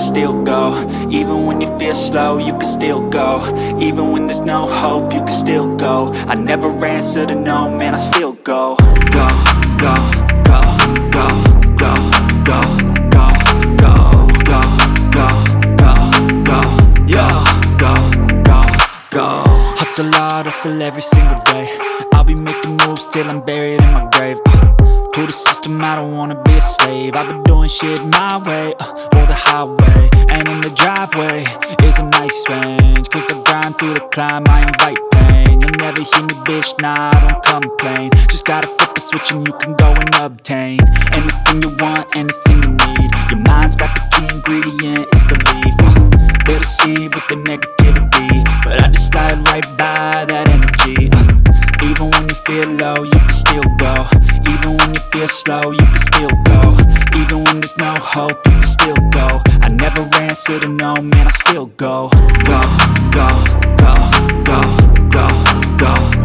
still go. Even when you feel slow, you can still go. Even when there's no hope, you can still go. I never answer to no, man, I still go. Go, go, go, go, go, go, go, go, go, go, go, go, yeah, go, go, go. Hustle hard, hustle every single day. I'll be making moves till I'm buried in my grave. To the system, I don't wanna be a slave. I've been doing shit my way, or the highway. And in the driveway is a nice range, cause I grind through the climb, I invite pain. You'll never hear me, bitch, nah, I don't complain. Just gotta flip the switch and you can go and obtain anything you want, anything you need. Your mind's got the key ingredient, it's belief. They'll deceive with the negativity, but I just slide right by that energy. Even when you feel low, you can still go. Even when you feel slow, you can still go. Even when there's no hope, you can still go. I never answer to no, man, I still go. Go, go, go, go, go, go.